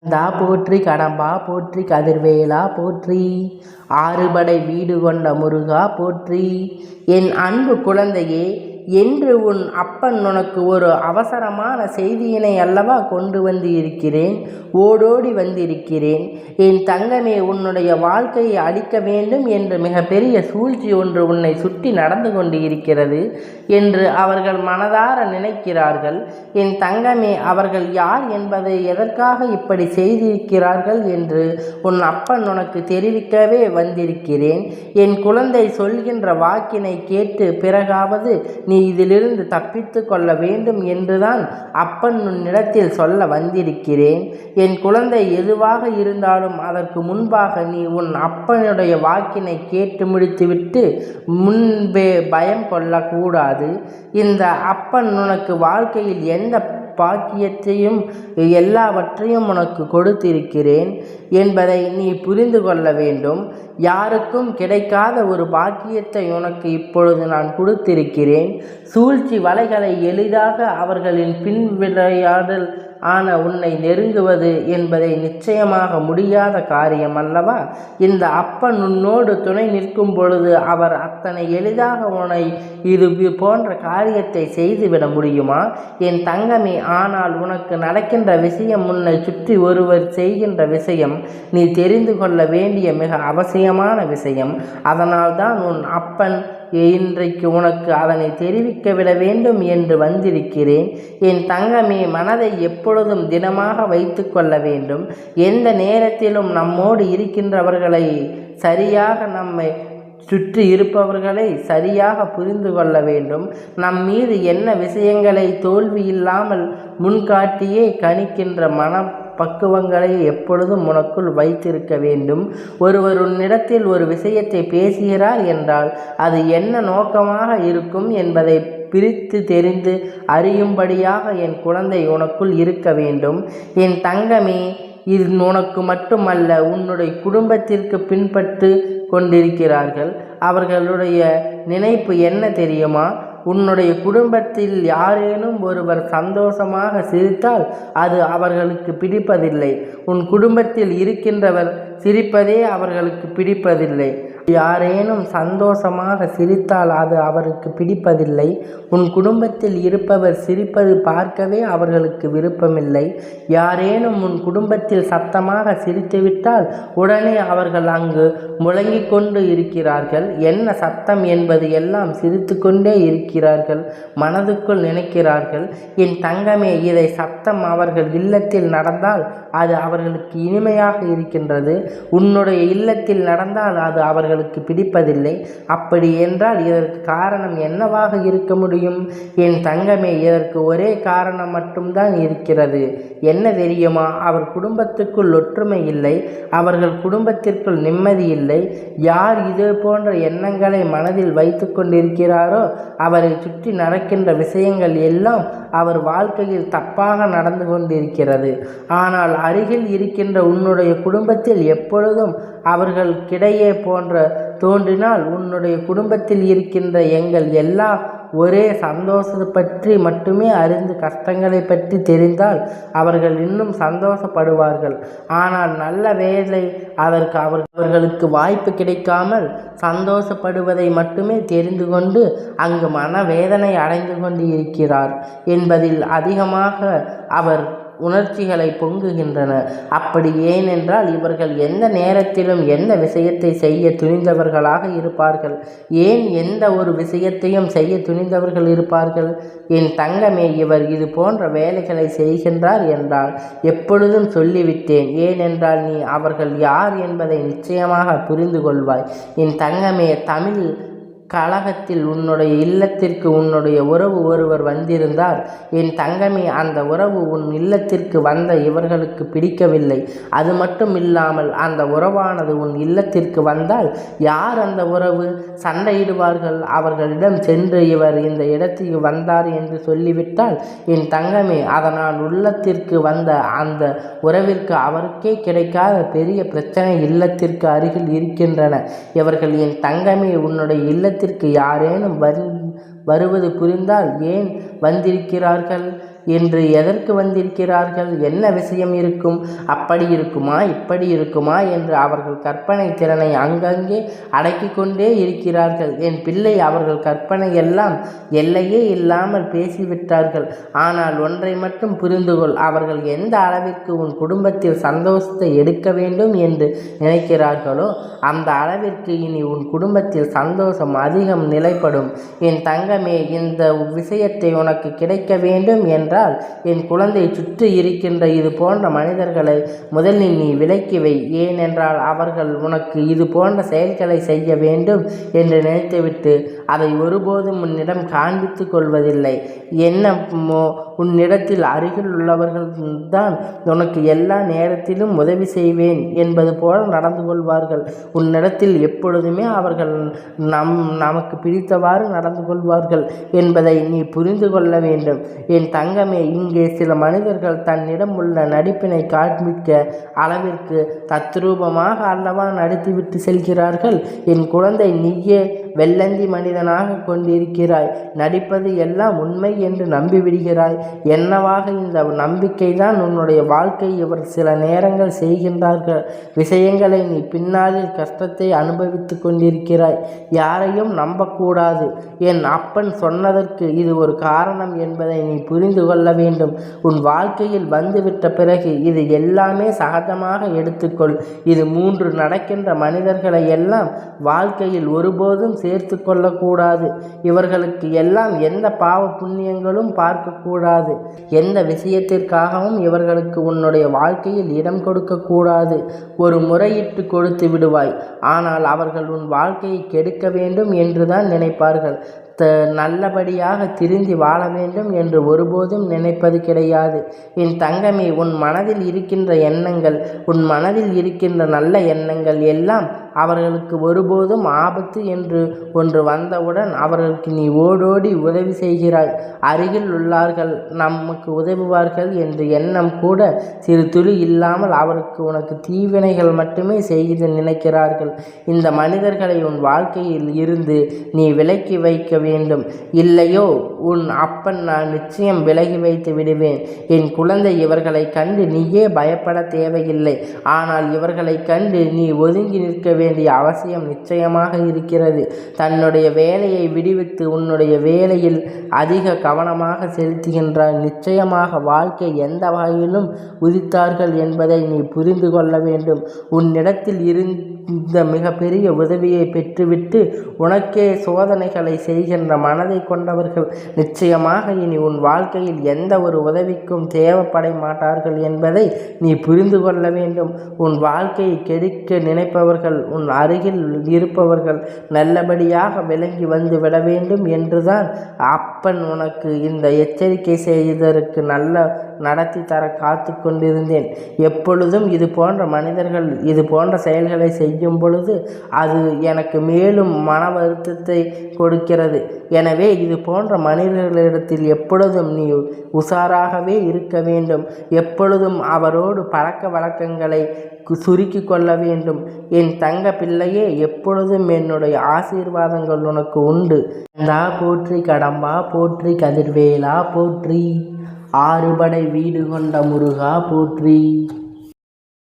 கந்தா போற்றி, கடம்பா போற்றி, கதிர்வேலா போற்றி, ஆறுபடை வீடு கொண்ட முருகா போற்றி. என் அன்பு குழந்தையே, என்று உன் அப்பன் உனக்கு ஒரு அவசரமான செய்தியினை அல்லவா கொண்டு வந்து இருக்கிறேன். ஓடோடி வந்திருக்கிறேன். என் தங்கமே, உன்னுடைய வாழ்க்கையை அழிக்க வேண்டும் என்று மிகப்பெரிய சூழ்ச்சி ஒன்று உன்னை சுற்றி நடந்து கொண்டு இருக்கிறது என்று அவர்கள் மனதார நினைக்கிறார்கள். என் தங்கமே, அவர்கள் யார் என்பதை, எதற்காக இப்படி செய்திருக்கிறார்கள் என்று உன் அப்பன் உனக்கு தெரிவிக்கவே வந்திருக்கிறேன். என் குழந்தை, சொல்கின்ற வாக்கினை கேட்டு பிறகாவது நீ இதிலிருந்து தப்பித்து கொள்ள வேண்டும் என்றுதான் அப்பன் உன்னிடத்தில் சொல்ல வந்திருக்கிறேன். என் குழந்தை, எதுவாக இருந்தாலும் அதற்கு முன்பாக நீ உன் அப்பனுடைய வாக்கினை கேட்டு முடித்துவிட்டு முன்பே பயம் கொள்ளக்கூடாது. இந்த அப்பன் உனக்கு வாழ்க்கையில் எந்த பாக்கியத்தையும் எல்லாவற்றையும் உனக்கு கொடுத்திருக்கிறேன் என்பதை நீ புரிந்து கொள்ள வேண்டும். யாருக்கும் கிடைக்காத ஒரு பாக்கியத்தை உனக்கு இப்பொழுது நான் கொடுத்திருக்கிறேன். சூழ்ச்சி வலைகளை எளிதாக அவர்களின் பின் விளையாடல் ஆன உன்னை நெருங்குவது என்பதை நிச்சயமாக முடியாத காரியம் அல்லவா? இந்த அப்பன் உன்னோடு துணை நிற்கும் பொழுது அவர் அத்தனை எளிதாக உன்னை இது போன்ற காரியத்தை செய்துவிட முடியுமா? என் தங்கமே, ஆனால் உனக்கு நடக்கின்ற விஷயம், உன்னை சுற்றி ஒருவர் செய்கின்ற விஷயம் நீ தெரிந்து கொள்ள வேண்டிய மிக அவசியமான விஷயம். அதனால்தான் உன் அப்பன் இன்றைக்கு உனக்கு அதனை தெரிவிக்க வேண்டும் என்று வந்திருக்கிறேன். என் தங்கமே, மனதை எப்பொழுதும் திடமாக வைத்து கொள்ள வேண்டும். எந்த நேரத்திலும் நம்மோடு இருக்கின்றவர்களை சரியாக, நம்மை சுற்றி இருப்பவர்களை சரியாக புரிந்து கொள்ள வேண்டும். நம் மீது என்ன விஷயங்களை தோல்வி இல்லாமல் முன்காட்டியே கணிக்கின்ற பக்குவங்களை எப்பொழுதும் உனக்குள் வைத்திருக்க வேண்டும். ஒருவர் உன்னிடத்தில் ஒரு விஷயத்தை பேசுகிறார் என்றால் அது என்ன நோக்கமாக இருக்கும் என்பதை பிரித்து தெரிந்து அறியும்படியாக என் குழந்தை உனக்குள் இருக்க வேண்டும். என் தங்கமே, இது உனக்கு மட்டுமல்ல, உன்னுடைய குடும்பத்திற்கு பின்பற்று கொண்டிருக்கிறார்கள். அவர்களுடைய நினைப்பு என்ன தெரியுமா? உன்னுடைய குடும்பத்தில் யாரேனும் ஒருவர் சந்தோஷமாக சிரித்தால் அது அவர்களுக்கு பிடிப்பதில்லை. உன் குடும்பத்தில் இருக்கின்றவர் சிரிப்பதே அவர்களுக்கு பிடிப்பதில்லை. யாரேனும் சந்தோஷமாக சிரித்தால் அது அவருக்கு பிடிப்பதில்லை. உன் குடும்பத்தில் இருப்பவர் சிரிப்பது பார்க்கவே அவர்களுக்கு விருப்பமில்லை. யாரேனும் உன் குடும்பத்தில் சத்தமாக சிரித்துவிட்டால் உடனே அவர்கள் அங்கு முழங்கிக் கொண்டு இருக்கிறார்கள். என்ன சத்தம் என்பது எல்லாம் சிரித்து கொண்டே இருக்கிறார்கள், மனதுக்குள் நினைக்கிறார்கள். என் தங்கமே, இதை சத்தம் அவர்கள் இல்லத்தில் நடந்தால் அது அவர்களுக்கு இனிமையாக இருக்கின்றது. உன்னுடைய இல்லத்தில் நடந்தால் அது அவர்களுக்கு பிடிப்பதில்லை. அப்படி என்றால் இதற்கு காரணம் என்னவாக இருக்க முடியும்? என் தங்கமே, இதற்கு ஒரே காரணம் மட்டும்தான் இருக்கிறது. என்ன தெரியுமா? அவர் குடும்பத்துக்குள் ஒற்றுமை இல்லை. அவர்கள் குடும்பத்திற்குள் நிம்மதி இல்லை. யார் இது போன்ற எண்ணங்களை மனதில் வைத்து கொண்டிருக்கிறாரோ அவரை சுற்றி நடக்கின்ற விஷயங்கள் எல்லாம் அவர் வாழ்க்கையில் தப்பாக நடந்து கொண்டிருக்கிறது. ஆனால் அருகில் இருக்கின்ற உன்னுடைய குடும்பத்தில் எப்பொழுதும் அவர்களுக்கிடையே போன்ற தோன்றினால் உன்னுடைய குடும்பத்தில் இருக்கின்ற எங்கள் எல்லா ஒரே சந்தோஷத்தை பற்றி மட்டுமே அறிந்து கஷ்டங்களை பற்றி தெரிந்தால் அவர்கள் இன்னும் சந்தோஷப்படுவார்கள். ஆனால் நல்ல வேளை அதற்கு அவர்களுக்கு வாய்ப்பு கிடைக்காமல் சந்தோஷப்படுவதை மட்டுமே தெரிந்து கொண்டு அங்கு மனவேதனை அடைந்து கொண்டு இருக்கிறார் என்பதில் அதிகமாக அவர் உணர்ச்சிகளை பொங்குகின்றன. அப்படி ஏனென்றால் இவர்கள் எந்த நேரத்திலும் எந்த விஷயத்தை செய்ய துணிந்தவர்களாக இருப்பார்கள். ஏன் எந்த ஒரு விஷயத்தையும் செய்ய துணிந்தவர்கள் இருப்பார்கள்? என் தங்கமே, இவர் இது போன்ற வேலைகளை செய்கின்றார் என்றால் எப்பொழுதும் சொல்லிவிட்டேன். ஏனென்றால் நீ அவர்கள் யார் என்பதை நிச்சயமாக புரிந்து கொள்வாய். என் தங்கமே, தமிழ் கழகத்தில் உன்னுடைய இல்லத்திற்கு உன்னுடைய உறவு ஒருவர் வந்திருந்தார். என் தங்கமே, அந்த உறவு உன் இல்லத்திற்கு வந்த இவர்களுக்கு பிடிக்கவில்லை. அது மட்டும் இல்லாமல் அந்த உறவானது உன் இல்லத்திற்கு வந்தால் யார் அந்த உறவு? சண்டையிடுவார்கள். அவர்களிடம் சென்று இவர் இந்த இடத்துக்கு வந்தார் என்று சொல்லிவிட்டால் என் தங்கமே, அதனால் உள்ளத்திற்கு வந்த அந்த உறவிற்கு அவருக்கே கிடைக்காத பெரிய பிரச்சனை இல்லத்திற்கு அருகில் இருக்கின்றன. இவர்கள் என் தங்கமே, உன்னுடைய இல்லத்திற்கு யாரேனும் வருவது புரிந்தால் ஏன் வந்திருக்கிறார்கள்? என்று எதற்கு வந்திருக்கிறார்கள்? என்ன விஷயம் இருக்கும்? அப்படி இருக்குமா, இப்படி இருக்குமா என்று அவர்கள் கற்பனை திறனை அங்கங்கே அடக்கி கொண்டே இருக்கிறார்கள். என் பிள்ளை, அவர்கள் கற்பனை எல்லாம் எல்லையே இல்லாமல் பேசிவிட்டார்கள். ஆனால் ஒன்றை மட்டும் புரிந்து கொள், அவர்கள் எந்த அளவிற்கு உன் குடும்பத்தில் சந்தோஷத்தை எடுக்க வேண்டும் என்று நினைக்கிறார்களோ அந்த அளவிற்கு இனி உன் குடும்பத்தில் சந்தோஷம் அதிகம் நிலைப்படும். என் தங்கமே, இந்த விஷயத்தை உனக்கு கிடைக்க வேண்டும் என்றால் என் குழந்தை சுற்றி இருக்கின்ற இது போன்ற மனிதர்களை முதலில் நீ விலக்கி வை. ஏனென்றால் அவர்கள் உனக்கு இது போன்ற செயல்களை செய்ய வேண்டும் என்று நினைத்துவிட்டு அதை ஒருபோதும் உன்னிடம் காண்பித்து கொள்வதில்லை. என்னமோ உன்னிடத்தில் அருகில் உள்ளவர்கள் தான் உனக்கு எல்லா நேரத்திலும் உதவி செய்வேன் என்பது போல நடந்து கொள்வார்கள். உன்னிடத்தில் எப்பொழுதுமே அவர்கள் நமக்கு பிடித்தவாறு நடந்து கொள்வார்கள் என்பதை நீ புரிந்து கொள்ள வேண்டும். என் தங்கமே, இங்கே சில மனிதர்கள் தன்னிடம் உள்ள நடிப்பினை காண்பிக்க அளவிற்கு தத்ரூபமாக அல்லவா நடித்துவிட்டு செல்கிறார்கள். என் குழந்தை, நீயே வெள்ளந்தி மனிதனாக கொண்டிருக்கிறாய். நடிப்பது எல்லாம் உண்மை என்று நம்பிவிடுகிறாய். என்னவாக இந்த நம்பிக்கை தான் உன்னுடைய வாழ்க்கை. இவர் சில நேரங்கள் செய்கின்றார்கள் விஷயங்களை நீ பின்னாளில் கஷ்டத்தை அனுபவித்து கொண்டிருக்கிறாய். யாரையும் நம்பக்கூடாது. என் அப்பன் சொன்னதற்கு இது ஒரு காரணம் என்பதை நீ புரிந்து கொள்ள வேண்டும். உன் வாழ்க்கையில் வந்துவிட்ட பிறகு இது எல்லாமே சகஜமாக எடுத்துக்கொள். இது 3 நடக்கின்ற மனிதர்களை எல்லாம் வாழ்க்கையில் ஒருபோதும் சேர்த்து கொள்ளக்கூடாது. இவர்களுக்கு எல்லாம் எந்த பாவ புண்ணியங்களும் பார்க்கக்கூடாது. எந்த விஷயத்திற்காகவும் இவர்களுக்கு உன்னுடைய வாழ்க்கையில் இடம் கொடுக்கக்கூடாது. ஒரு முறையிட்டு கொடுத்து விடுவாய். ஆனால் அவர்கள் உன் வாழ்க்கையை கெடுக்க வேண்டும் என்றுதான் நினைப்பார்கள். நல்லபடியாக திருந்தி வாழ வேண்டும் என்று ஒருபோதும் நினைப்பது கிடையாது. என் தங்கமே, உன் மனதில் இருக்கின்ற எண்ணங்கள், உன் மனதில் இருக்கின்ற நல்ல எண்ணங்கள் எல்லாம் அவர்களுக்கு ஒருபோதும் ஆபத்து என்று ஒன்று வந்தவுடன் அவர்களுக்கு நீ ஓடோடி உதவி செய்கிறாய். அருகில் உள்ளார்கள், நமக்கு உதவுவார்கள் என்ற எண்ணம் கூட சிறு துளி இல்லாமல் அவருக்கு உனக்கு தீவினைகள் மட்டுமே செய்து நினைக்கிறார்கள். இந்த மனிதர்களை உன் வாழ்க்கையில் இருந்து நீ விலக்கி வைக்க வேண்டும். இல்லையோ உன் அப்பன் நான் நிச்சயம் விலகி வைத்து விடுவேன். என் குழந்தை, இவர்களை கண்டு நீயே பயப்பட தேவையில்லை. ஆனால் இவர்களை கண்டு நீ ஒதுங்கி நிற்க வேண்டிய அவசியம் நிச்சயமாக இருக்கிறது. தன்னுடைய வேலையை விடுவித்து உன்னுடைய வேலையில் அதிக கவனமாக செலுத்துகின்றார். நிச்சயமாக வாழ்க்கை எந்த வகையிலும் உதித்தார்கள் என்பதை நீ புரிந்து கொள்ள வேண்டும். உன்னிடத்தில் இருந்த மிகப்பெரிய உதவியை பெற்றுவிட்டு உனக்கே சோதனைகளை செய்கின்ற மனதை கொண்டவர்கள் நிச்சயமாக இனி உன் வாழ்க்கையில் எந்த ஒரு உதவிக்கும் தேவைப்பட மாட்டார்கள் என்பதை நீ புரிந்து கொள்ள வேண்டும். உன் வாழ்க்கையை கெடுக்க நினைப்பவர்கள், உன் அருகில் இருப்பவர்கள் நல்லபடியாக விளங்கி வந்து விட வேண்டும் என்றுதான் அப்பன் உனக்கு இந்த எச்சரிக்கை செய்ததற்கு நல்ல நடத்தி தர காத்து கொண்டிருந்தேன். எப்பொழுதும் இது போன்ற மனிதர்கள் இது போன்ற செயல்களை செய்யும் பொழுது அது எனக்கு மேலும் மன வருத்தத்தை கொடுக்கிறது. எனவே இது போன்ற மனிதர்களிடத்தில் எப்பொழுதும் நீ உஷாராகவே இருக்க வேண்டும். எப்பொழுதும் அவரோடு பழக்க வழக்கங்களை சுருக்கி கொள்ள வேண்டும். என் தங்க பிள்ளையே, எப்பொழுதும் என்னுடைய ஆசீர்வாதங்கள் உனக்கு உண்டு. கந்தா போற்றி, கடம்பா போற்றி, கதிர்வேலா போற்றி, 6 படை வீடு கொண்ட முருகா போற்றி.